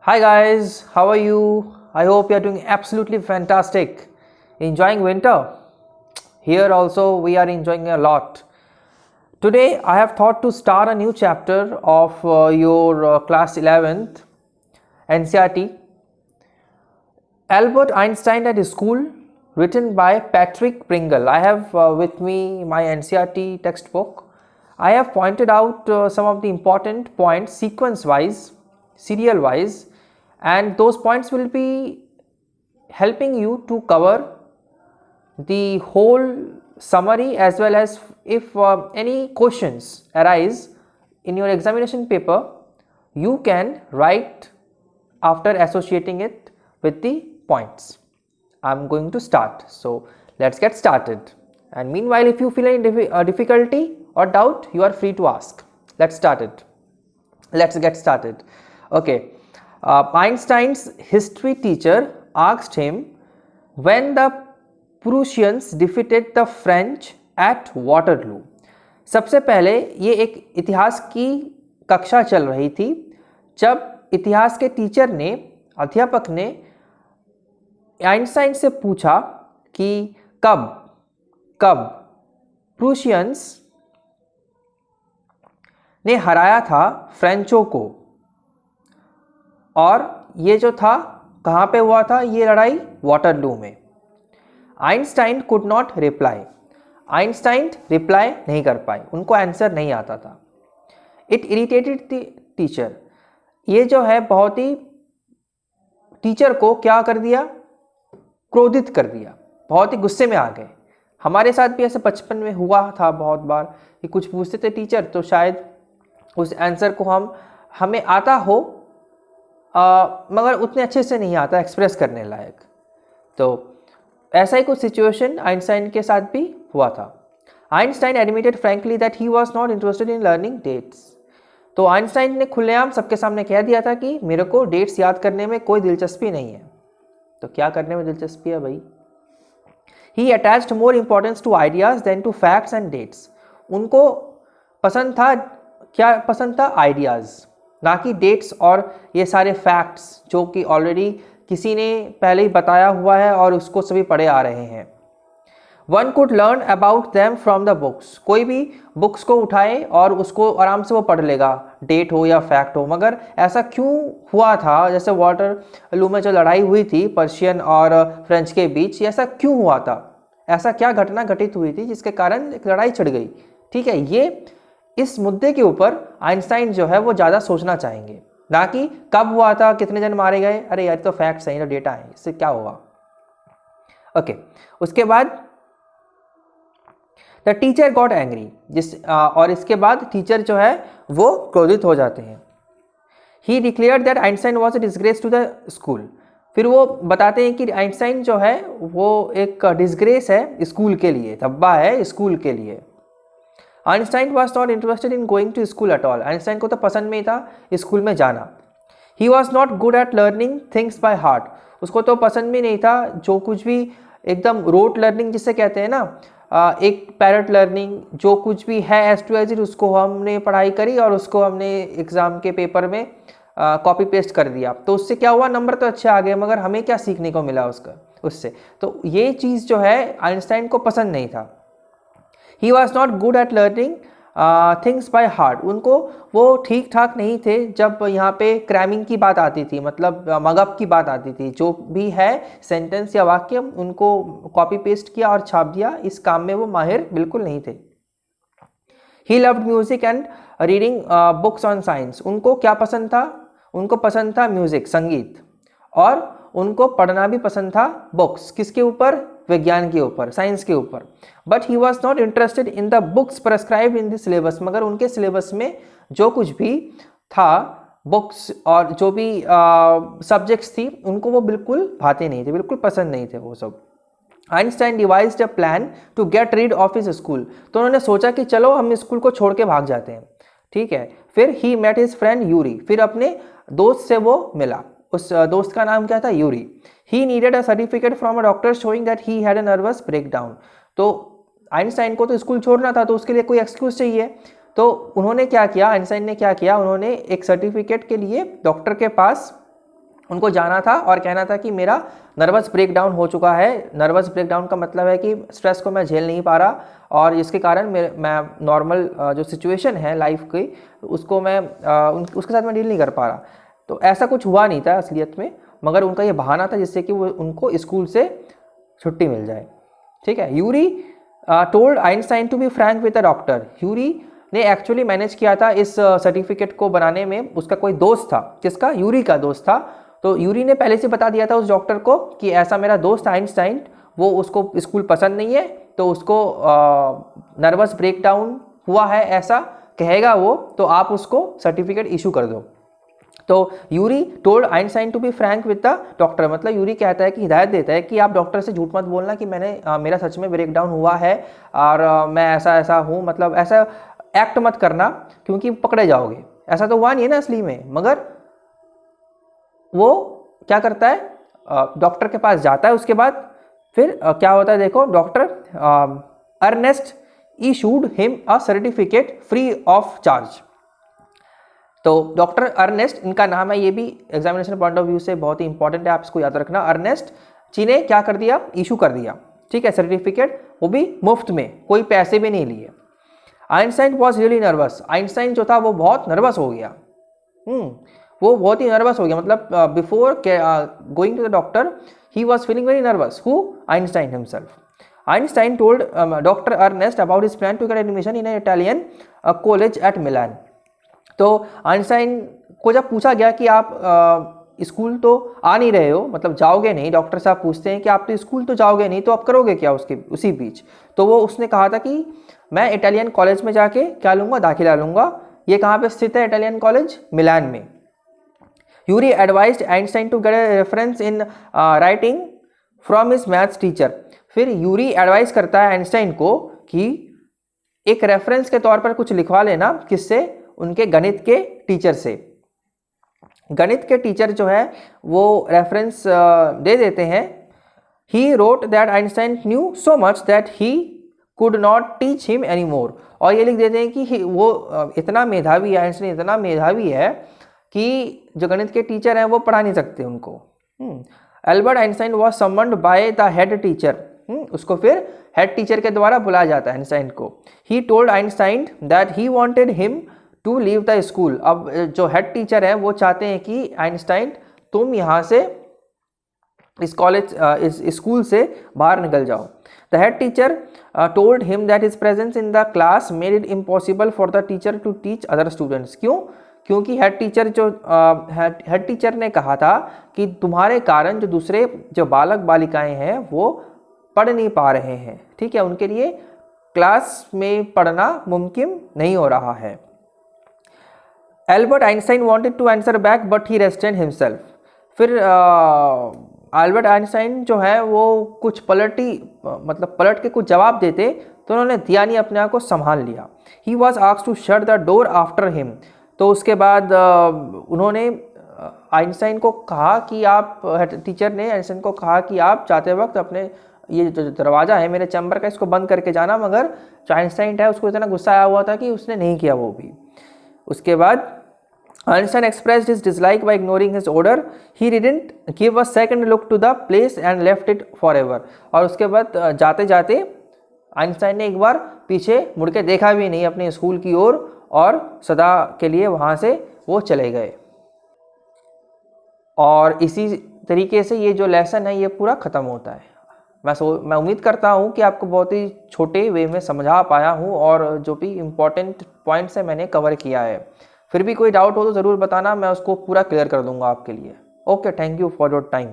Hi guys, how are you? I hope you are doing absolutely fantastic. Enjoying winter? Here also we are enjoying a lot. Today I have thought to start a new chapter of your class 11th NCERT, Albert Einstein at School, written by Patrick Pringle. I have with me my NCERT textbook. I have pointed out some of the important points sequence wise, serial wise, and those points will be helping you to cover the whole summary, as well as if any questions arise in your examination paper, you can write after associating it with the points. I'm going to start, so let's get started. And meanwhile, if you feel any difficulty or doubt, you are free to ask. Let's get started. Okay. Einstein's history teacher asked him when the Prussians defeated the French at Waterloo. सबसे पहले ये एक इतिहास की कक्षा चल रही थी जब इतिहास के टीचर ने, अध्यापक ने आइंस्टाइन से पूछा कि कब प्रूशियंस ने हराया था फ्रेंचों को, और ये जो था कहाँ पे हुआ था ये लड़ाई? वाटरलू में। Einstein could not reply, Einstein reply नहीं कर पाए, उनको आंसर नहीं आता था। इट इरिटेटेड द टीचर, ये जो है बहुत ही टीचर को क्या कर दिया? क्रोधित कर दिया, बहुत ही गुस्से में आ गए। हमारे साथ भी ऐसे बचपन में हुआ था बहुत बार कि कुछ पूछते थे टीचर, तो शायद उस आंसर को हमें आता हो मगर उतने अच्छे से नहीं आता एक्सप्रेस करने लायक। तो ऐसा ही कुछ सिचुएशन आइंस्टाइन के साथ भी हुआ था। Einstein admitted frankly that he was not interested in learning dates. तो आइंस्टाइन ने खुलेआम सबके सामने कह दिया था कि मेरे को डेट्स याद करने में कोई दिलचस्पी नहीं है। तो क्या करने में दिलचस्पी है भाई? He attached more importance to ideas than to facts and dates. उनको पसंद था, क्या पसंद था? आइडियाज़, ना कि डेट्स और ये सारे फैक्ट्स जो कि ऑलरेडी किसी ने पहले ही बताया हुआ है और उसको सभी पढ़े आ रहे हैं। One could learn about them from the books, कोई भी बुक्स को उठाए और उसको आराम से वो पढ़ लेगा, डेट हो या फैक्ट हो। मगर ऐसा क्यों हुआ था? जैसे वाटरलू में जो लड़ाई हुई थी पर्शियन और फ्रेंच के बीच, ऐसा क्यों हुआ था? ऐसा क्या घटना घटित हुई थी जिसके कारण एक लड़ाई छिड़ गई? ठीक है, ये इस मुद्दे के ऊपर आइंस्टाइन जो है वो ज़्यादा सोचना चाहेंगे, ना कि कब हुआ था, कितने जन मारे गए। अरे यार तो फैक्ट्स हैं, तो डेटा है, इससे क्या होगा? ओके, उसके बाद द टीचर गॉट एंग्री, और इसके बाद टीचर जो है वो क्रोधित हो जाते हैं। He declared that Einstein was a disgrace to the school. फिर वो बताते हैं कि आइंस्टाइन जो है वो एक डिसग्रेस है स्कूल के लिए, धब्बा है स्कूल के लिए। Einstein was not interested in going to school at all. Einstein को तो पसंद नहीं था स्कूल में जाना। He was not good at learning things by heart. उसको तो पसंद भी नहीं था जो कुछ भी एकदम रोट लर्निंग जिसे कहते हैं ना, एक पैरट लर्निंग, जो कुछ भी है एज टू एज इट उसको हमने पढ़ाई करी और उसको हमने एग्ज़ाम के पेपर में कॉपी पेस्ट कर दिया। तो उससे क्या हुआ? नंबर तो अच्छे आ गए, मगर हमें क्या सीखने को मिला उससे? तो ये चीज़ जो है आइंस्टाइन को पसंद नहीं था। ही was not good at learning things by heart. उनको वो ठीक ठाक नहीं थे जब यहाँ पे क्रैमिंग की बात आती थी, मतलब मगअप की बात आती थी। जो भी है सेंटेंस या वाक्य उनको कॉपी पेस्ट किया और छाप दिया, इस काम में वो माहिर बिल्कुल नहीं थे। He loved music and reading books on science. उनको क्या पसंद था? उनको पसंद था म्यूजिक, संगीत, और उनको पढ़ना भी पसंद था बुक्स। किसके ऊपर? विज्ञान के ऊपर, साइंस के ऊपर। But he was not interested in the books prescribed in the syllabus. मगर उनके सिलेबस में जो कुछ भी था, बुक्स और जो भी सब्जेक्ट्स थी, उनको वो बिल्कुल भाते नहीं थे, बिल्कुल पसंद नहीं थे वो सब। Einstein devised a plan to get rid of his school. तो उन्होंने सोचा कि चलो हम स्कूल को छोड़ के भाग जाते हैं। ठीक है, फिर he met his friend Yuri. फिर अपने दोस्त से वो मिला। उस दोस्त का नाम क्या था? Yuri. He needed a certificate from a doctor showing that he had a nervous breakdown. तो आइंस्टाइन को तो स्कूल छोड़ना था, तो उसके लिए कोई एक्सक्यूज चाहिए। तो उन्होंने क्या किया, आइंस्टाइन ने क्या किया, उन्होंने एक सर्टिफिकेट के लिए डॉक्टर के पास उनको जाना था और कहना था कि मेरा नर्वस ब्रेकडाउन हो चुका है। नर्वस ब्रेकडाउन का मतलब है कि स्ट्रेस को मैं झेल नहीं पा रहा और इसके कारण मैं नॉर्मल जो सिचुएशन है लाइफ की उसको मैं उसके साथ मैं डील नहीं कर पा रहा। तो ऐसा कुछ हुआ नहीं था असलियत में, मगर उनका ये बहाना था जिससे कि वो उनको स्कूल से छुट्टी मिल जाए। ठीक है। Yuri told Einstein to be frank with the doctor. Yuri ने एक्चुअली मैनेज किया था इस सर्टिफिकेट को बनाने में, उसका कोई दोस्त था। किसका? यूरी का दोस्त था। तो यूरी ने पहले से बता दिया था उस डॉक्टर को कि ऐसा मेरा दोस्त आइंस्टाइन, वो उसको स्कूल पसंद नहीं है, तो उसको नर्वस ब्रेकडाउन हुआ है ऐसा कहेगा वो, तो आप उसको सर्टिफिकेट इशू कर दो। तो Yuri told Einstein to be frank with the doctor, मतलब यूरी कहता है कि हिदायत देता है कि आप डॉक्टर से झूठ मत बोलना कि मेरा सच में ब्रेकडाउन हुआ है और मैं ऐसा ऐसा हूँ, मतलब ऐसा एक्ट मत करना क्योंकि पकड़े जाओगे। ऐसा तो हुआ नहीं है ना असली में। मगर वो क्या करता है, डॉक्टर के पास जाता है। उसके बाद फिर क्या होता है देखो, doctor Ernest issued him a certificate free of charge. तो डॉक्टर अर्नेस्ट इनका नाम है, ये भी एग्जामिनेशन पॉइंट ऑफ व्यू से बहुत ही इंपॉर्टेंट है, आप इसको याद रखना। अर्नेस्ट जी ने क्या कर दिया, इशू कर दिया, ठीक है, सर्टिफिकेट, वो भी मुफ्त में, कोई पैसे भी नहीं लिए। Einstein was really nervous. Einstein जो था वो बहुत नर्वस हो गया। वो बहुत ही नर्वस हो गया, मतलब before going to the doctor he was feeling very nervous. Who? Einstein himself. Einstein told Dr. Ernest about his plan to get admission in an Italian college at Milan. तो Einstein को जब पूछा गया कि आप स्कूल तो आ नहीं रहे हो, मतलब जाओगे नहीं, डॉक्टर साहब पूछते हैं कि आप तो स्कूल तो जाओगे नहीं, तो आप करोगे क्या उसी बीच? तो वो उसने कहा था कि मैं इटालियन कॉलेज में जाके क्या लूँगा, दाखिला लूँगा। ये कहाँ पे स्थित है इटालियन कॉलेज? मिलान में। Yuri advised Einstein to get a reference in writing from his maths teacher. फिर यूरी एडवाइस करता है आइंस्टाइन को कि एक रेफरेंस के तौर पर कुछ लिखवा लेना, किससे? उनके गणित के टीचर से। गणित के टीचर जो है वो रेफरेंस दे देते हैं। He wrote that Einstein new so much that he could not teach him any more. और ये लिख देते हैं कि वो इतना मेधावी है, आइंस्टाइन इतना मेधावी है कि जो गणित के टीचर हैं वो पढ़ा नहीं सकते उनको। Albert Einstein was summoned by the head teacher. उसको फिर हेड टीचर के द्वारा बुलाया जाता है आइंस्टाइन को। He told Einstein that he wanted him to leave the school. अब जो हेड टीचर है वो चाहते हैं कि आइंस्टाइन तुम यहाँ से इस स्कूल से बाहर निकल जाओ। The head teacher told him that his presence in the class made it impossible for the teacher to teach other students. क्यों? क्योंकि हेड टीचर ने कहा था कि तुम्हारे कारण जो दूसरे जो बालक बालिकाएं हैं वो पढ़ नहीं पा रहे हैं, ठीक है, उनके लिए क्लास में पढ़ना मुमकिन नहीं हो रहा है। Albert Einstein wanted to answer back but he restrained himself. फिर एल्बर्ट आइंस्टाइन जो है वो कुछ पलट के कुछ जवाब देते, तो उन्होंने दिया नहीं, अपने आप को संभाल लिया। He was asked to shut the door after him. तो उसके बाद उन्होंने आइंस्टाइन को कहा कि आप, टीचर ने आइंस्टाइन को कहा कि आप जाते वक्त अपने ये जो दरवाज़ा है मेरे चैम्बर का, इसको बंद करके जाना। मगर जो आइंस्टाइन है उसको इतना गुस्सा आया हुआ था कि उसने नहीं किया वो भी। उसके बाद Einstein expressed his dislike by ignoring his order. He didn't give a second look to the place and left it forever. और उसके बाद जाते जाते आइंस्टाइन ने एक बार पीछे मुड़ के देखा भी नहीं अपने स्कूल की ओर और सदा के लिए वहाँ से वो चले गए। और इसी तरीके से ये जो लेसन है ये पूरा ख़त्म होता है। मैं उम्मीद करता हूँ कि आपको बहुत ही छोटे वे में समझा पाया हूँ और जो भी इम्पोर्टेंट पॉइंट्स है मैंने कवर किया है। फिर भी कोई डाउट हो तो ज़रूर बताना, मैं उसको पूरा क्लियर कर दूँगा आपके लिए। Okay, thank you for your time.